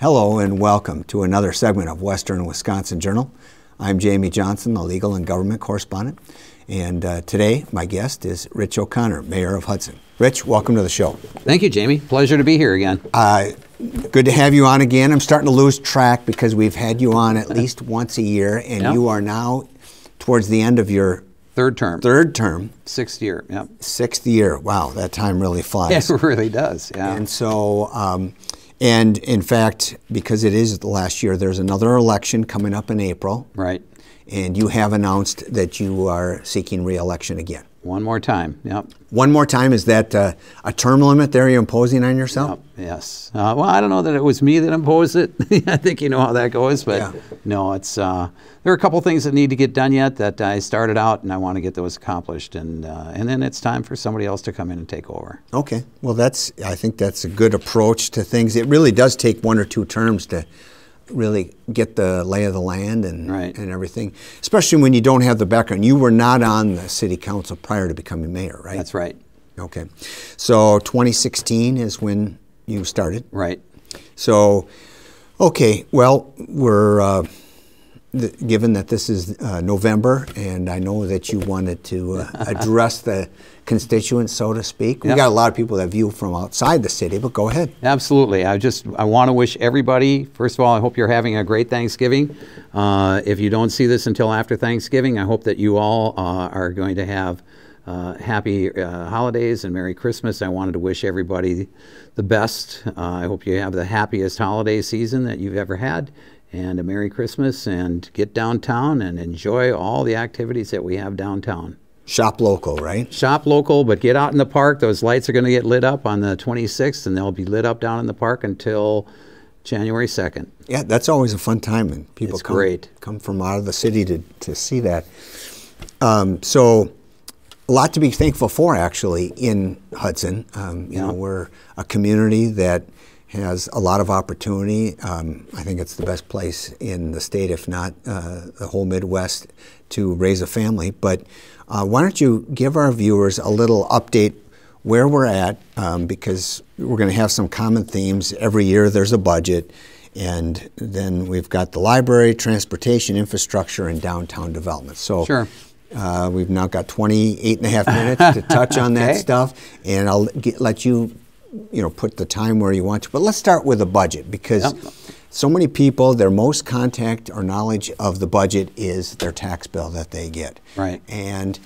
Hello and welcome to another segment of Western Wisconsin Journal. I'm Jamie Johnson, the legal and government correspondent, and today my guest is Rich O'Connor, Mayor of Hudson. Rich, welcome to the show. Thank you, Jamie. Pleasure to be here again. Good to have you on again. I'm starting to lose track because we've had you on at least once a year, and you are now towards the end of your Third term. Sixth year, yep. Sixth year. Wow, that time really flies. It really does, yeah. And so, and in fact, because it is the last year, there's another election coming up in April. Right. And you have announced that you are seeking re-election again. One more time, yep. One more time, is that a term limit there you're imposing on yourself? Yep. Yes. Well, I don't know that it was me that imposed it. I think you know how that goes, but no, it's there are a couple things that need to get done yet that I started out, and I want to get those accomplished, and then it's time for somebody else to come in and take over. Okay. Well, I think that's a good approach to things. It really does take one or two terms to really get the lay of the land and everything, especially when you don't have the background. You were not on the city council prior to becoming mayor, right? That's right. Okay. So 2016 is when you started? Right. So, okay, well, we're, given that this is November, and I know that you wanted to address the constituents, so to speak. We got a lot of people that view from outside the city, but go ahead. Absolutely. I want to wish everybody, first of all, I hope you're having a great Thanksgiving. If you don't see this until after Thanksgiving, I hope that you all are going to have happy holidays and Merry Christmas. I wanted to wish everybody the best. I hope you have the happiest holiday season that you've ever had, and a Merry Christmas, and get downtown and enjoy all the activities that we have downtown. Shop local, right? Shop local, but get out in the park. Those lights are going to get lit up on the 26th, and they'll be lit up down in the park until January 2nd. Yeah, that's always a fun time, and people come from out of the city to see that. So a lot to be thankful for, actually, in Hudson. You know, we're a community that has a lot of opportunity. I think it's the best place in the state, if not the whole Midwest, to raise a family. But why don't you give our viewers a little update where we're at, because we're going to have some common themes. Every year there's a budget, and then we've got the library, transportation, infrastructure, and downtown development. So we've now got 28 and a half minutes to touch on that stuff, and I'll let you put the time where you want to. But let's start with the budget, because so many people, their most contact or knowledge of the budget is their tax bill that they get. Right. And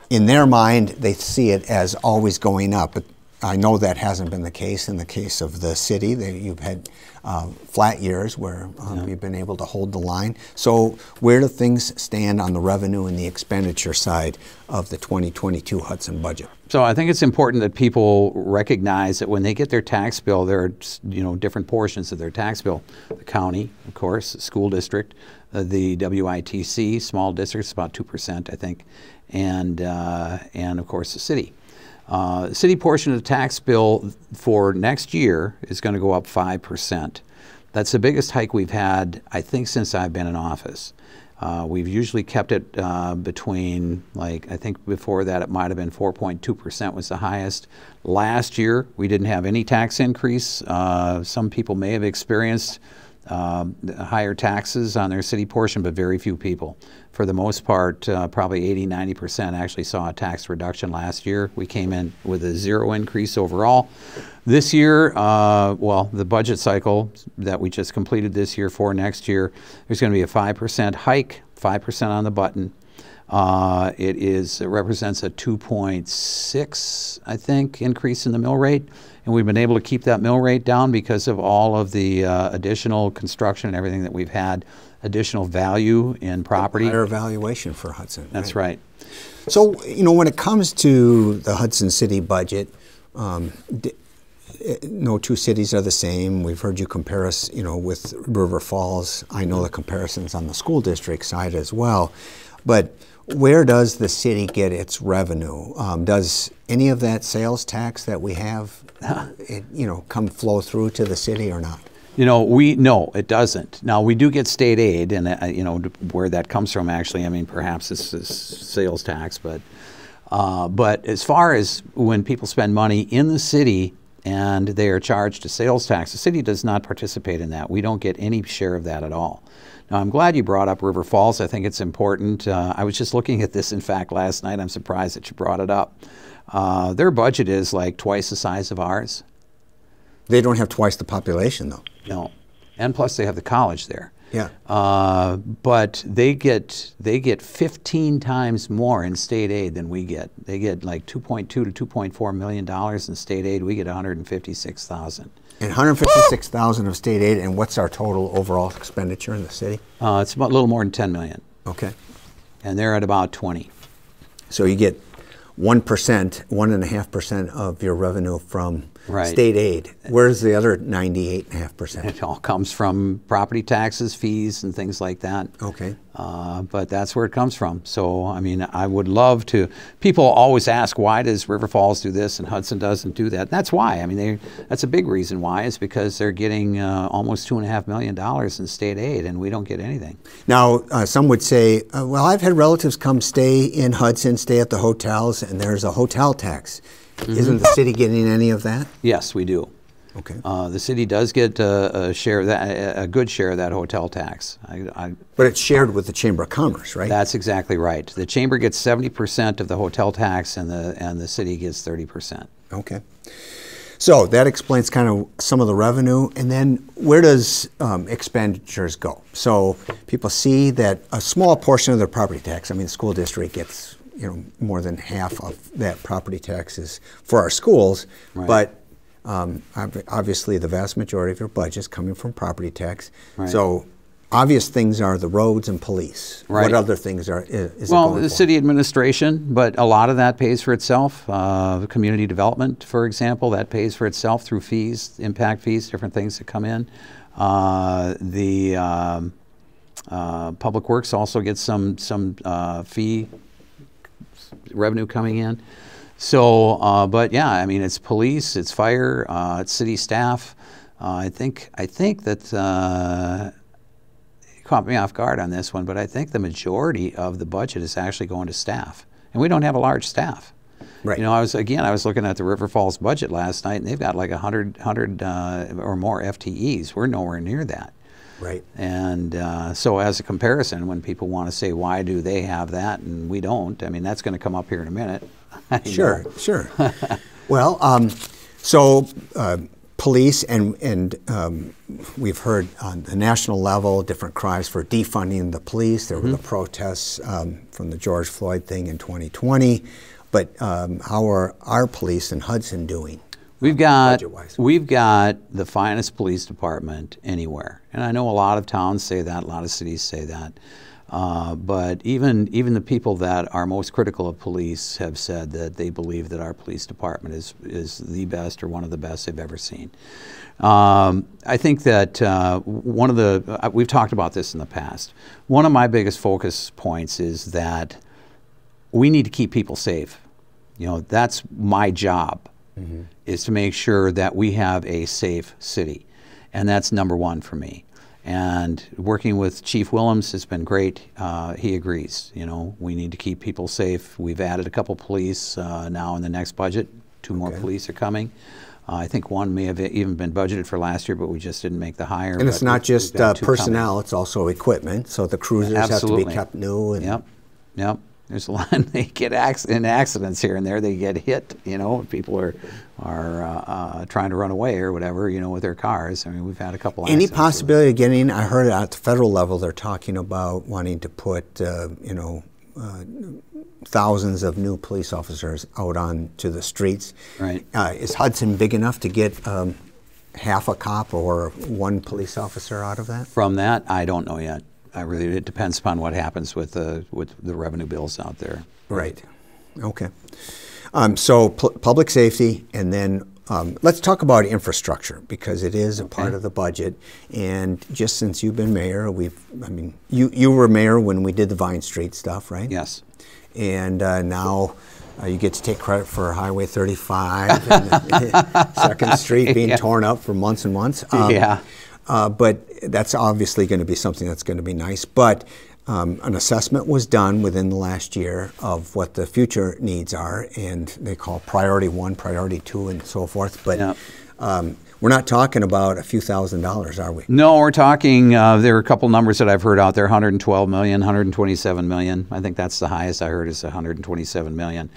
in their mind, they see it as always going up. But I know that hasn't been the case in the case of the city. You've had flat years where you've been able to hold the line. So where do things stand on the revenue and the expenditure side of the 2022 Hudson budget? So I think it's important that people recognize that when they get their tax bill, there are different portions of their tax bill. The county, of course, the school district, the WITC, small districts, about 2%, I think, and of course the city. The city portion of the tax bill for next year is going to go up 5%. That's the biggest hike we've had, I think, since I've been in office. We've usually kept it between, I think before that it might have been 4.2% was the highest. Last year we didn't have any tax increase. Some people may have experienced higher taxes on their city portion, but very few people. For the most part, probably 80–90% actually saw a tax reduction last year. We came in with a 0 increase overall. This year, well, the budget cycle that we just completed this year for next year, there's going to be a 5% hike, 5% on the button. It represents a 2.6, I think, increase in the mill rate. And we've been able to keep that mill rate down because of all of the additional construction and everything that we've had, additional value in property. Higher valuation for Hudson. That's right. So, when it comes to the Hudson City budget, no two cities are the same. We've heard you compare us, with River Falls. I know the comparisons on the school district side as well. But where does the city get its revenue? Does any of that sales tax that we have, come flow through to the city or not? No, it doesn't. Now, we do get state aid, and, where that comes from, actually, I mean, perhaps this is sales tax, but as far as when people spend money in the city, and they are charged a sales tax. The city does not participate in that. We don't get any share of that at all. Now, I'm glad you brought up River Falls. I think it's important. I was just looking at this, in fact, last night. I'm surprised that you brought it up. Their budget is like twice the size of ours. They don't have twice the population, though. No. And plus they have the college there. Yeah. But they get 15 times more in state aid than we get. They get like $2.2 to $2.4 million in state aid. We get $156,000. And $156,000 of state aid, and what's our total overall expenditure in the city? It's about a little more than $10 million. Okay. And they're at about 20. So you get 1%, 1.5% of your revenue from state aid. Where's the other 98.5%? It all comes from property taxes, fees, and things like that. Okay. But that's where it comes from. So, I mean, I would love to. People always ask, why does River Falls do this and Hudson doesn't do that? That's why. I mean, that's a big reason why, is because they're getting almost $2.5 million in state aid, and we don't get anything. Now, some would say, well, I've had relatives come stay in Hudson, stay at the hotels, and there's a hotel tax. Isn't the city getting any of that? Yes, we do. Okay. The city does get a share of that, a good share of that hotel tax. But it's shared with the Chamber of Commerce, right? That's exactly right. The chamber gets 70% of the hotel tax, and the city gets 30%. Okay. So that explains kind of some of the revenue, and then where does expenditures go? So people see that a small portion of their property tax, I mean, the school district gets more than half of that property tax is for our schools, but obviously the vast majority of your budget is coming from property tax. So obvious things are the roads and police. What other things is it going the for? city administration, but a lot of that pays for itself. Community development, for example, that pays for itself through fees, impact fees, different things that come in. Public Works also gets some fee revenue coming in. So, but yeah, I mean, it's police, it's fire, it's city staff. I think that you caught me off guard on this one, but I think the majority of the budget is actually going to staff, and we don't have a large staff. Right. I was looking at the River Falls budget last night, and they've got like 100 or more FTEs. We're nowhere near that. Right. And so as a comparison, when people want to say, why do they have that and we don't, I mean, that's going to come up here in a minute. Sure. Well, so police and we've heard on the national level different cries for defunding the police. There were the protests from the George Floyd thing in 2020. But how are our police in Hudson doing? We've got the finest police department anywhere, and I know a lot of towns say that, a lot of cities say that. But even the people that are most critical of police have said that they believe that our police department is the best or one of the best they've ever seen. I think that one of the we've talked about this in the past. One of my biggest focus points is that we need to keep people safe. That's my job. Is to make sure that we have a safe city, and that's number one for me. And working with Chief Willems has been great. He agrees. We need to keep people safe. We've added a couple police now in the next budget. 2 more police are coming. I think one may have even been budgeted for last year, but we just didn't make the hire. And it's not just personnel; it's also equipment. So the cruisers have to be kept new. And Yep. There's a lot. They get in accidents here and there. They get hit. People are trying to run away or whatever. With their cars. I mean, we've had a couple. Any possibility of getting? I heard at the federal level they're talking about wanting to put thousands of new police officers out onto the streets. Right. Is Hudson big enough to get half a cop or 1 police officer out of that? From that, I don't know yet. It depends upon what happens with the revenue bills out there. Right. Okay. So public safety, and then let's talk about infrastructure, because it is a part of the budget. And just since you've been mayor, you were mayor when we did the Vine Street stuff, right? Yes. And now you get to take credit for Highway 35 and 2nd Street being torn up for months and months. But that's obviously going to be something that's going to be nice. But an assessment was done within the last year of what the future needs are, and they call priority 1, priority 2, and so forth. But we're not talking about a few $1,000s, are we? No, we're talking, there are a couple numbers that I've heard out there, 112 million, 127 million. I think that's the highest I heard is 127 million.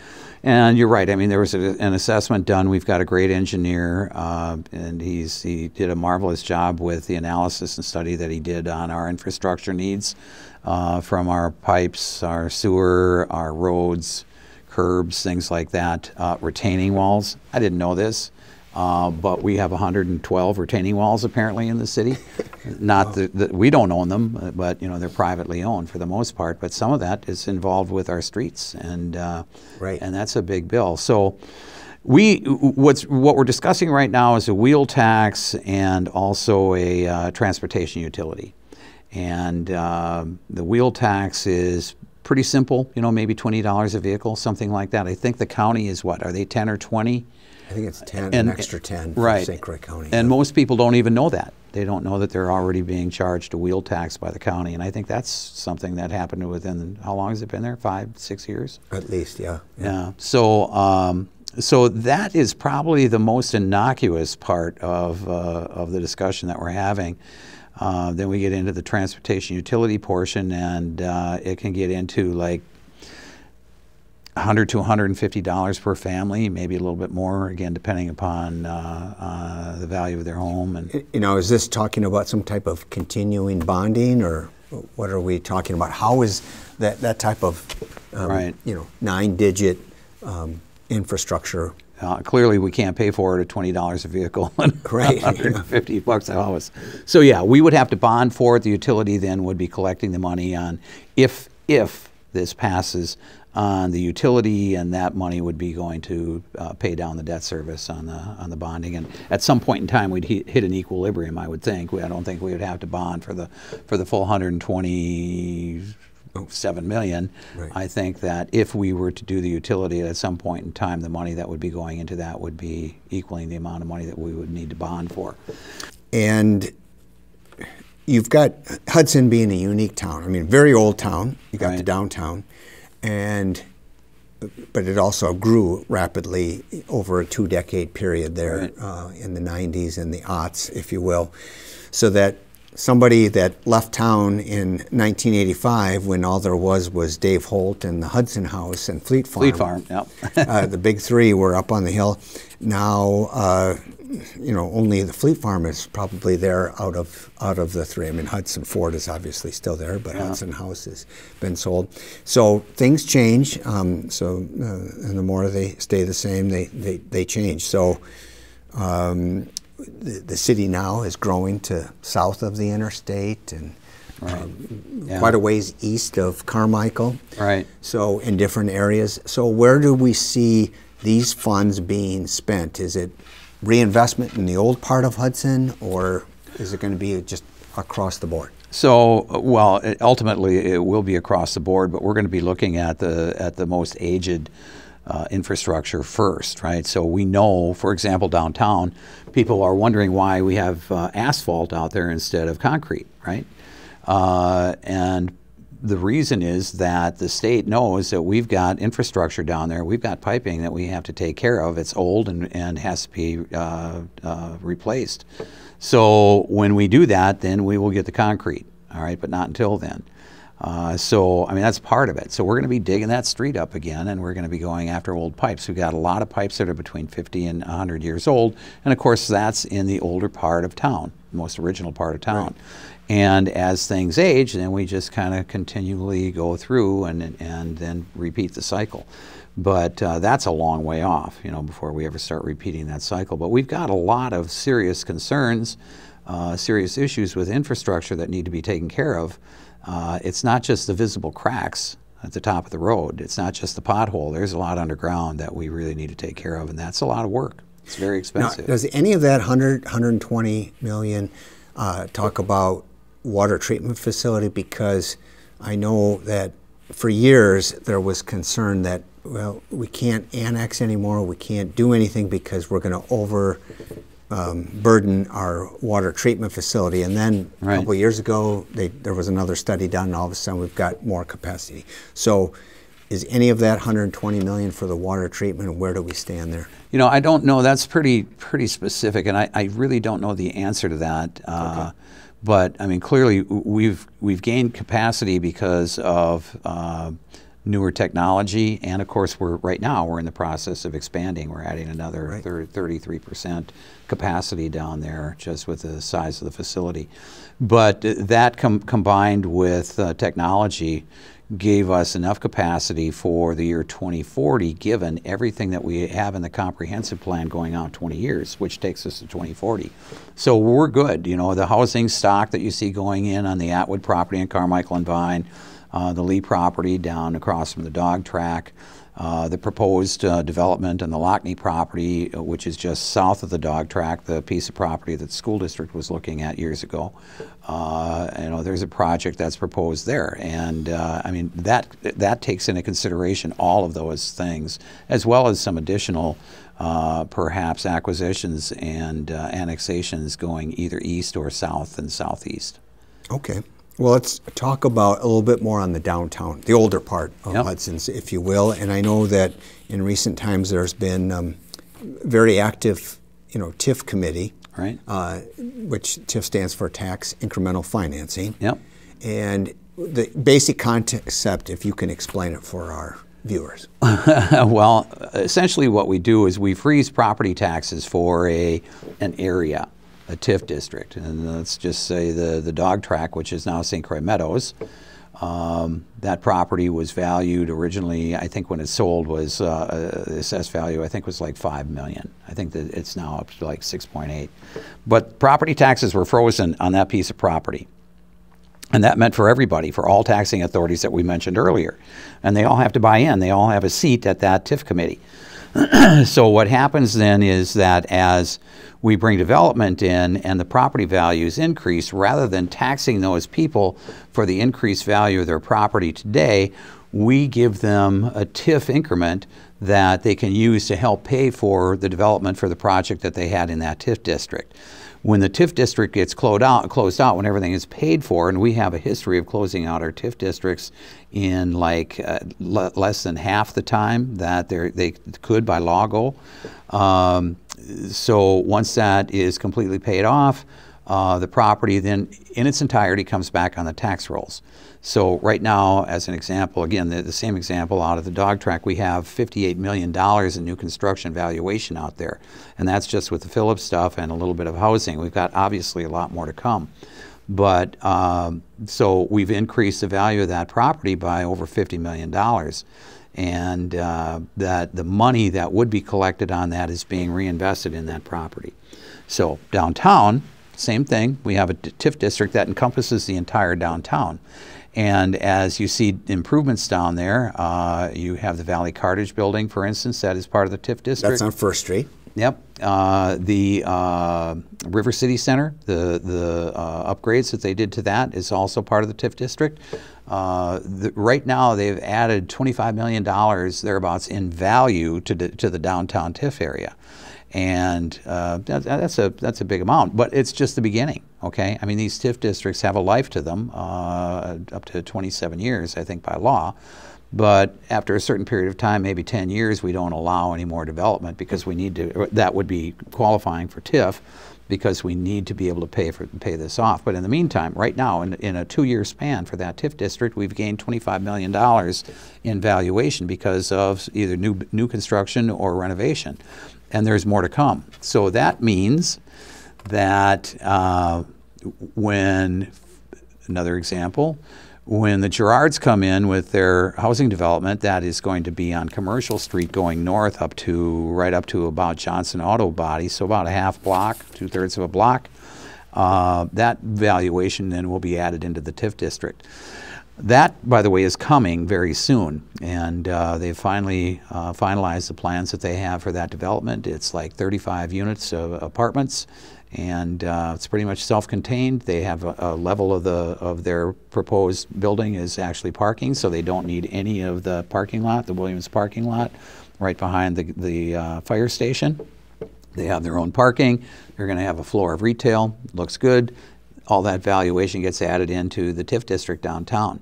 And you're right. I mean, there was an assessment done. We've got a great engineer, and he did a marvelous job with the analysis and study that he did on our infrastructure needs, from our pipes, our sewer, our roads, curbs, things like that, retaining walls. I didn't know this. But we have 112 retaining walls apparently in the city. Not that we don't own them, but they're privately owned for the most part. But some of that is involved with our streets, and and that's a big bill. So what we're discussing right now is a wheel tax and also a transportation utility. And the wheel tax is pretty simple. Maybe $20 a vehicle, something like that. I think the county is what? Are they 10 or 20? I think it's 10, an extra 10 for St. Croix County. And most people don't even know that. They don't know that they're already being charged a wheel tax by the county. And I think that's something that happened within, how long has it been there? 5, 6 years? At least, yeah. Yeah. So, so that is probably the most innocuous part of the discussion that we're having. Then we get into the transportation utility portion, and it can get into like $100 to $150 per family, maybe a little bit more, again, depending upon the value of their home. And is this talking about some type of continuing bonding, or what are we talking about? How is that type of 9-digit infrastructure? Clearly, we can't pay for it at $20 a vehicle and $150 a house. So yeah, we would have to bond for it. The utility then would be collecting the money on if this passes on the utility, and that money would be going to pay down the debt service on the bonding. And at some point in time, we'd hit an equilibrium, I would think. I don't think we would have to bond for the full 127 million. Right. I think that if we were to do the utility at some point in time, the money that would be going into that would be equaling the amount of money that we would need to bond for. And you've got Hudson being a unique town. I mean, very old town. You got the downtown. But it also grew rapidly over a 2-decade period there in the 90s and the aughts, if you will, so that somebody that left town in 1985 when all there was Dave Holt and the Hudson House and Fleet Farm. Fleet Farm, yep. The big three were up on the hill. Now, only the Fleet Farm is probably there out of the three. I mean, Hudson Ford is obviously still there, but Hudson House has been sold. So things change. And the more they stay the same, they change. So the city now is growing to south of the interstate and quite a ways east of Carmichael. Right. So in different areas. So where do we see these funds being spent? Is it reinvestment in the old part of Hudson, or is it going to be just across the board? So, well, ultimately it will be across the board, but we're going to be looking at the most aged infrastructure first, right? So we know, for example, downtown, people are wondering why we have asphalt out there instead of concrete, right? And the reason is that the state knows that we've got infrastructure down there. We've got piping that we have to take care of. It's old and has to be replaced. So when we do that, then we will get the concrete, all right, but not until then. So, I mean, that's part of it. So we're going to be digging that street up again, and we're going to be going after old pipes. We've got a lot of pipes that are between 50 and 100 years old, and of course that's in the older part of town, the most original part of town. Right. And as things age, then we just kind of continually go through and then repeat the cycle. But that's a long way off, before we ever start repeating that cycle. But we've got a lot of serious concerns, serious issues with infrastructure that need to be taken care of. It's not just the visible cracks at the top of the road. It's not just the pothole. There's a lot underground that we really need to take care of, and that's a lot of work. It's very expensive. Now, does any of that 120 million talk about water treatment facility? Because I know that for years there was concern that, well, we can't annex anymore, we can't do anything because we're going to burden our water treatment facility. And then a couple of years ago, there was another study done, and all of a sudden we've got more capacity. So is any of that $120 million for the water treatment, and where do we stand there? You know, I don't know. That's pretty specific, and I really don't know the answer to that. Okay. But I mean, clearly we've gained capacity because of newer technology, and of course right now we're in the process of expanding. We're adding another 33% capacity down there just with the size of the facility. But that combined with technology gave us enough capacity for the year 2040, given everything that we have in the comprehensive plan going out 20 years, which takes us to 2040. So we're good. You know, the housing stock that you see going in on the Atwood property in Carmichael and Vine, the Lee property down across from the dog track, the proposed development on the Lockney property, which is just south of the dog track, the piece of property that the school district was looking at years ago. You know, there's a project that's proposed there, and I mean that takes into consideration all of those things, as well as some additional perhaps acquisitions and annexations going either east or south and southeast. Okay. Well, let's talk about a little bit more on the downtown, the older part of Hudson, if you will. And I know that in recent times there's been very active, you know, TIF committee, which TIF stands for Tax Incremental Financing. Yep. And the basic concept, if you can explain it for our viewers. Well, essentially what we do is we freeze property taxes for an area, a TIF district, and let's just say the dog track, which is now St. Croix Meadows. That property was valued originally, I think when it sold was, the assessed value I think was like $5 million. I think that it's now up to like 6.8. But property taxes were frozen on that piece of property. And that meant for everybody, for all taxing authorities that we mentioned earlier. And they all have to buy in. They all have a seat at that TIF committee. So what happens then is that as we bring development in and the property values increase, rather than taxing those people for the increased value of their property today, we give them a TIF increment that they can use to help pay for the development for the project that they had in that TIF district. When the TIF district gets closed out, when everything is paid for, and we have a history of closing out our TIF districts in like less than half the time that they could by law go. So once that is completely paid off, the property then in its entirety comes back on the tax rolls. So right now, as an example, again, the same example out of the dog track, we have $58 million in new construction valuation out there. And that's just with the Phillips stuff and a little bit of housing. We've got obviously a lot more to come. But so we've increased the value of that property by over $50 million. And that the money that would be collected on that is being reinvested in that property. So downtown, same thing. We have a TIF district that encompasses the entire downtown. And as you see improvements down there, you have the Valley Cartage building, for instance, that is part of the TIF district. That's on First Street. Yep. The River City Center, the upgrades that they did to that is also part of the TIF district. Right now, they've added $25 million thereabouts in value to the downtown TIF area. And that's a big amount, but it's just the beginning, okay? I mean, these TIF districts have a life to them, up to 27 years, I think, by law. But after a certain period of time, maybe 10 years, we don't allow any more development because we need to, that would be qualifying for TIF because we need to be able to pay this off. But in the meantime, right now, in a 2-year span for that TIF district, we've gained $25 million in valuation because of either new construction or renovation. And there's more to come. So that means that another example, when the Gerards come in with their housing development, that is going to be on Commercial Street going north right up to about Johnson Auto Body, so about a half block, 2/3 of a block. That valuation then will be added into the TIF district. That, by the way, is coming very soon, and they've finally finalized the plans that they have for that development. It's like 35 units of apartments, and it's pretty much self-contained. They have a level of their proposed building is actually parking, so they don't need any of the parking lot, the Williams parking lot, right behind the fire station. They have their own parking. They're going to have a floor of retail. Looks good. All that valuation gets added into the TIF district downtown.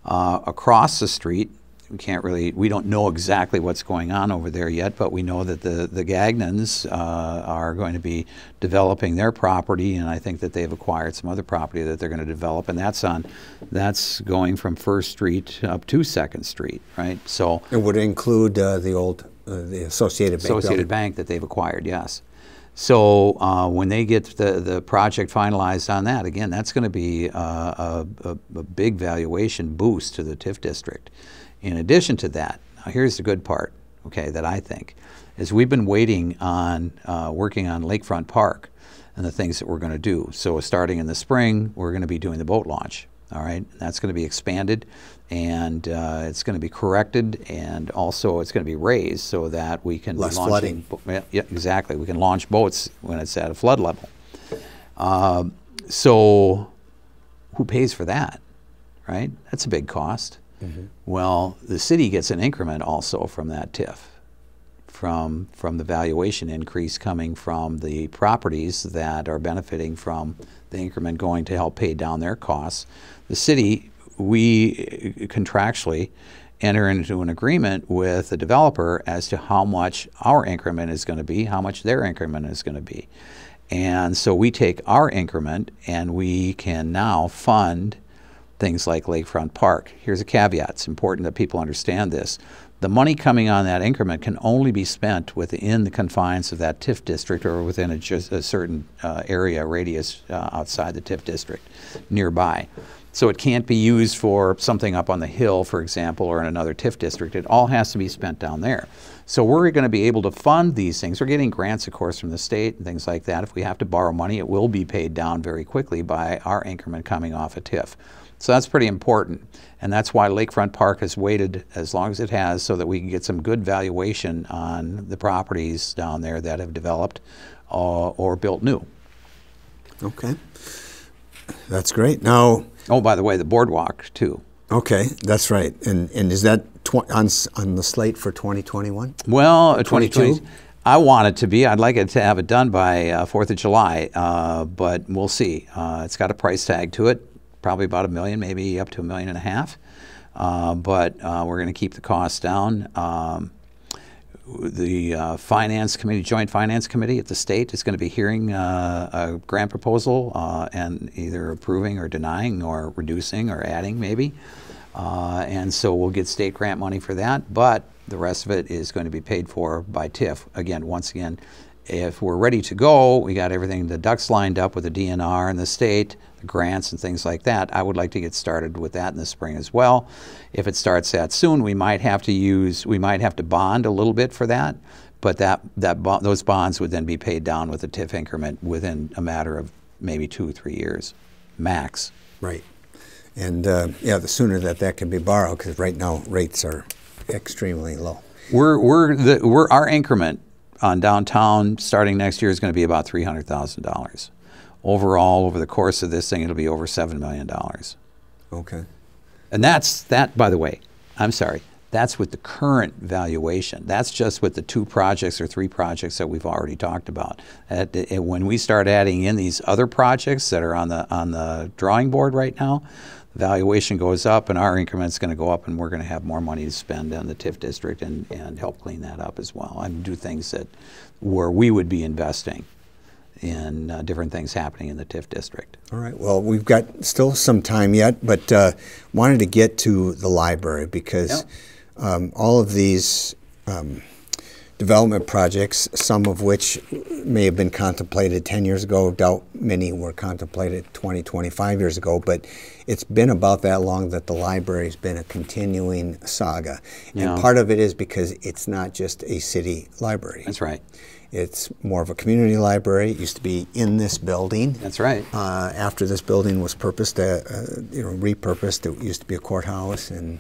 Across the street, we don't know exactly what's going on over there yet, but we know that the Gagnons are going to be developing their property, and I think that they've acquired some other property that they're going to develop, and that's going from First Street up to Second Street, right? So it would include the old the Associated Bank that they've acquired, yes. So when they get the project finalized on that, again, that's going to be a big valuation boost to the TIF district. In addition to that, now here's the good part, okay, that I think, is we've been waiting on working on Lakefront Park and the things that we're going to do. So starting in the spring, we're going to be doing the boat launch, all right? That's going to be expanded, and it's going to be corrected, and also it's going to be raised so that we can less be launching, flooding. Yeah, exactly. We can launch boats when it's at a flood level. So who pays for that, right? That's a big cost. Mm-hmm. Well, the city gets an increment also from that TIF, from the valuation increase coming from the properties that are benefiting from the increment going to help pay down their costs. The city, we contractually enter into an agreement with the developer as to how much our increment is going to be, how much their increment is going to be. And so we take our increment and we can now fund things like Lakefront Park. Here's a caveat. It's important that people understand this. The money coming on that increment can only be spent within the confines of that TIF district or within a certain area, radius outside the TIF district nearby. So it can't be used for something up on the hill, for example, or in another TIF district. It all has to be spent down there. So we're going to be able to fund these things. We're getting grants, of course, from the state and things like that. If we have to borrow money, it will be paid down very quickly by our increment coming off a TIF. So that's pretty important, and that's why Lakefront Park has waited as long as it has so that we can get some good valuation on the properties down there that have developed or built new. Okay, that's great. Now, oh, by the way, the boardwalk too. Okay, that's right. And is that on the slate for 2021? Well, 2020. I want it to be. I'd like it to have it done by 4th of July, but we'll see. It's got a price tag to it. Probably about $1 million, maybe up to $1.5 million, but we're going to keep the costs down. The finance committee, joint finance committee at the state is going to be hearing a grant proposal and either approving or denying or reducing or adding maybe, and so we'll get state grant money for that, but the rest of it is going to be paid for by TIF. Again, once again, if we're ready to go, we got everything, the ducks lined up with the DNR and the state, the grants and things like that. I would like to get started with that in the spring as well. If it starts that soon, we might have to bond a little bit for that, but those bonds would then be paid down with a TIF increment within a matter of maybe 2 or 3 years, max. Right. And yeah, the sooner that can be borrowed, because right now rates are extremely low. Our increment on downtown starting next year is going to be about $300,000. Overall, over the course of this thing, it'll be over $7 million. Okay. And that, by the way, I'm sorry, that's with the current valuation. That's just with the 2 projects or 3 projects that we've already talked about. When we start adding in these other projects that are on the drawing board right now, the valuation goes up and our increment's going to go up and we're going to have more money to spend on the TIF district and help clean that up as well and do things where we would be investing in different things happening in the TIF district. All right. Well, we've got still some time yet, but wanted to get to the library because all of these development projects, some of which may have been contemplated 10 years ago, doubt many were contemplated 20, 25 years ago, but it's been about that long that the library's been a continuing saga. And part of it is because it's not just a city library. That's right. It's more of a community library. It used to be in this building. That's right. After this building was repurposed, it used to be a courthouse and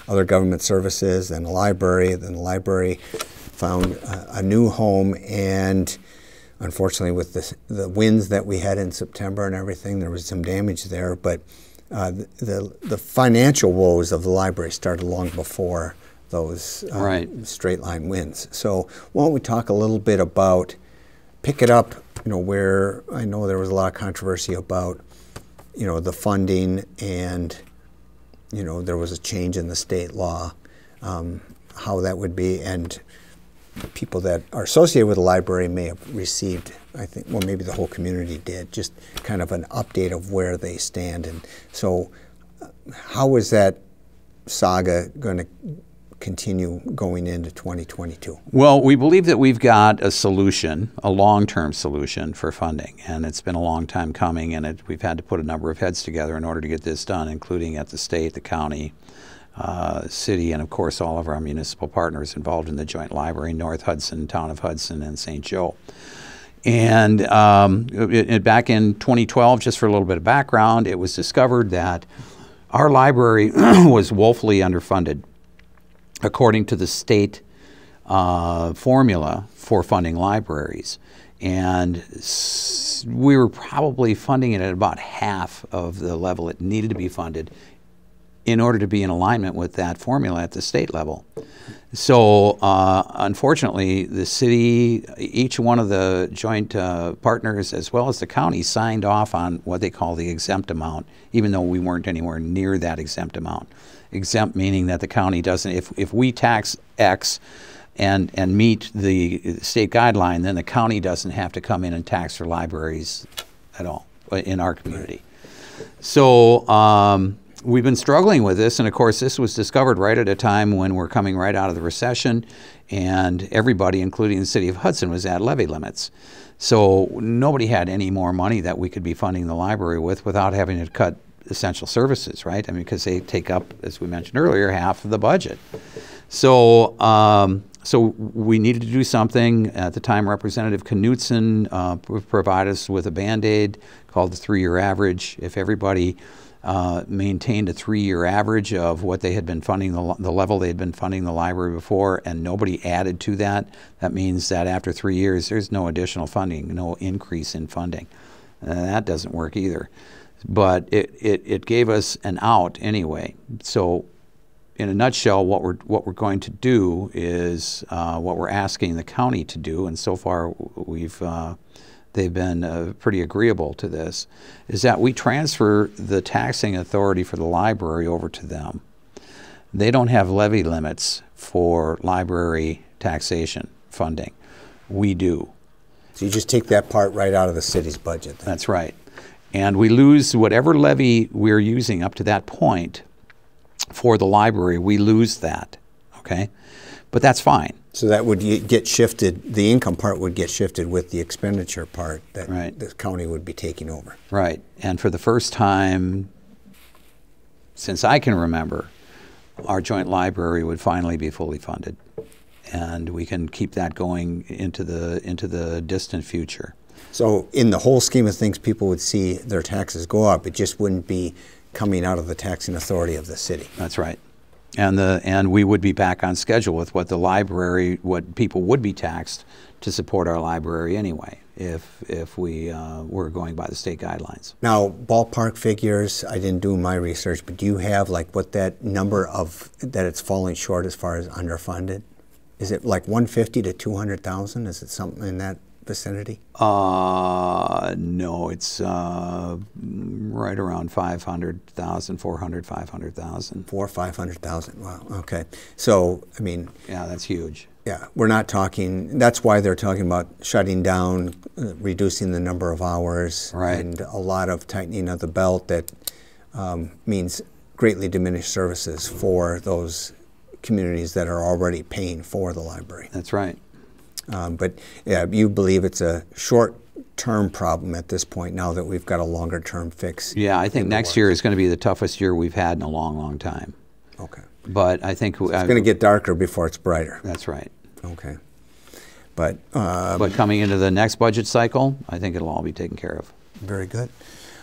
other government services and a library. Then the library found a new home, and unfortunately with the winds that we had in September and everything, there was some damage there. But the financial woes of the library started long before those straight line winds. So why don't we talk a little bit about pick it up, where I know there was a lot of controversy about, the funding, and, there was a change in the state law, how that would be, and people that are associated with the library may have received, I think, well, maybe the whole community did, just kind of an update of where they stand. And so how is that saga going to continue going into 2022? Well, we believe that we've got a solution, a long-term solution for funding, and it's been a long time coming, and we've had to put a number of heads together in order to get this done, including at the state, the county, city, and of course all of our municipal partners involved in the joint library, North Hudson, Town of Hudson, and St. Joe. And back in 2012, just for a little bit of background, it was discovered that our library was woefully underfunded according to the state formula for funding libraries. And we were probably funding it at about half of the level it needed to be funded in order to be in alignment with that formula at the state level. So unfortunately, the city, each one of the joint partners as well as the county signed off on what they call the exempt amount, even though we weren't anywhere near that exempt amount. Exempt meaning that the county doesn't, if we tax X and meet the state guideline, then the county doesn't have to come in and tax for libraries at all in our community. So we've been struggling with this, and of course this was discovered right at a time when we're coming right out of the recession, and everybody, including the city of Hudson, was at levy limits. So nobody had any more money that we could be funding the library with without having to cut essential services, right? I mean, because they take up, as we mentioned earlier, half of the budget. So so we needed to do something. At the time, Representative Knutson provided us with a Band-Aid called the 3-year average. If everybody maintained a 3-year average of what they had been funding, the level they had been funding the library before, and nobody added to that, that means that after 3 years, there's no additional funding, no increase in funding. That doesn't work either. But it gave us an out anyway. So in a nutshell, what we're going to do is what we're asking the county to do, and so far they've been pretty agreeable to this, is that we transfer the taxing authority for the library over to them. They don't have levy limits for library taxation funding. We do. So you just take that part right out of the city's budget then. That's right. And we lose whatever levy we're using up to that point for the library, we lose that, okay? But that's fine. So that would get shifted, the income part would get shifted with the expenditure part that right. the county would be taking over. Right. And for the first time since I can remember, our joint library would finally be fully funded. And we can keep that going into the distant future. So in the whole scheme of things, people would see their taxes go up. It just wouldn't be coming out of the taxing authority of the city. That's right. And we would be back on schedule with what the library, what people would be taxed to support our library anyway, if we were going by the state guidelines. Now, ballpark figures, I didn't do my research, but do you have like what that number of, that it's falling short as far as underfunded? Is it like 150 to 200,000? Is it something in that vicinity? No, it's right around 500,000, 400, 500,000. 400,000 or 500,000. Wow. Okay. So, I mean, yeah, that's huge. Yeah, we're not talking. That's why they're talking about shutting down, reducing the number of hours, right. And a lot of tightening of the belt that means greatly diminished services for those communities that are already paying for the library. That's right. But yeah, you believe it's a short-term problem at this point now that we've got a longer-term fix? Yeah, I think next year is going to be the toughest year we've had in a long, long time. Okay. But I think... So it's going to get darker before it's brighter. That's right. Okay. But coming into the next budget cycle, I think it'll all be taken care of. Very good.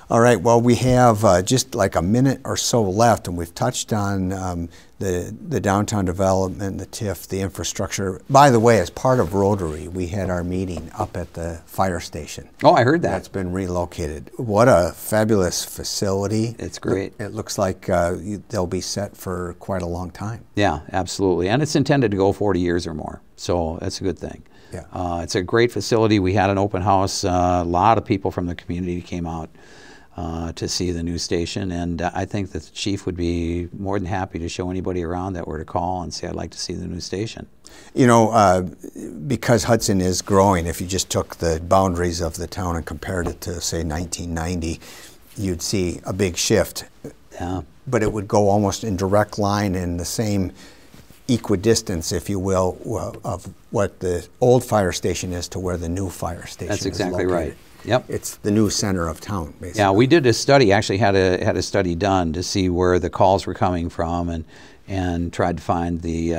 All right, well, we have just like a minute or so left, and we've touched on the downtown development, the TIF, the infrastructure. By the way, as part of Rotary, we had our meeting up at the fire station. Oh, I heard that. That's been relocated. What a fabulous facility. It's great. It looks like they'll be set for quite a long time. Yeah, absolutely. And it's intended to go 40 years or more, so that's a good thing. Yeah. It's a great facility. We had an open house. A lot of people from the community came out to see the new station, and I think that the chief would be more than happy to show anybody around that were to call and say, I'd like to see the new station. You know, because Hudson is growing, if you just took the boundaries of the town and compared it to, say, 1990, you'd see a big shift. Yeah. But it would go almost in direct line in the same equidistance, if you will, of what the old fire station is to where the new fire station is. That's exactly located. right. Yep. It's the new center of town, basically. Yeah, we did a study, actually had a study done to see where the calls were coming from, and tried to find the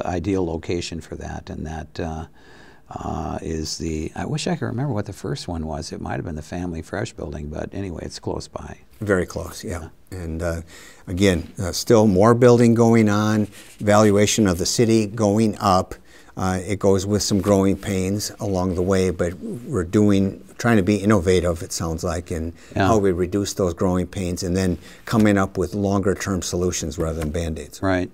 ideal location for that, and that is the, I wish I could remember what the first one was. It might have been the Family Fresh building, but anyway, it's close by. Very close, yeah. And again, still more building going on, valuation of the city going up. It goes with some growing pains along the way, but we're trying to be innovative, it sounds like, in how we reduce those growing pains and then coming up with longer term solutions rather than Band-Aids. Right.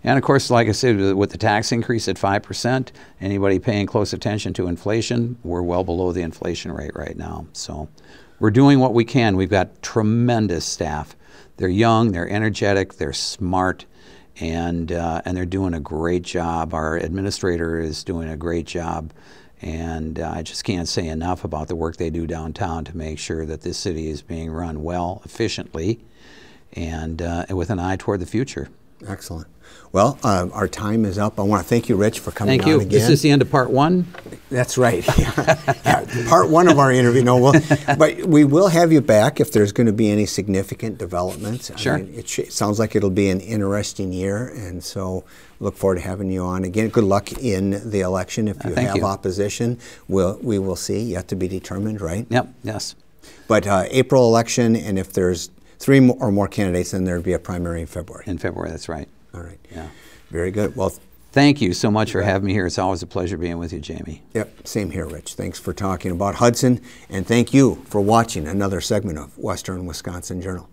And of course, like I said, with the tax increase at 5%, anybody paying close attention to inflation, we're well below the inflation rate right now. So we're doing what we can. We've got tremendous staff. They're young, they're energetic, they're smart, and they're doing a great job. Our administrator is doing a great job, and I just can't say enough about the work they do downtown to make sure that this city is being run well, efficiently, and with an eye toward the future. Excellent. Well, our time is up. I want to thank you, Rich, for coming on again. Thank you. This is the end of part one? That's right. Yeah, part one of our interview. No, but we will have you back if there's going to be any significant developments. Sure. I mean, it sounds like it'll be an interesting year, and so look forward to having you on again. Good luck in the election. If you have opposition, we will see. Yet to be determined, right? Yep. Yes. But April election, and if there's 3 or more candidates, then there'd be a primary in February. In February, that's right. All right. Yeah. Very good. Well, thank you so much for having me here. It's always a pleasure being with you, Jamie. Yep. Same here, Rich. Thanks for talking about Hudson, and thank you for watching another segment of Western Wisconsin Journal.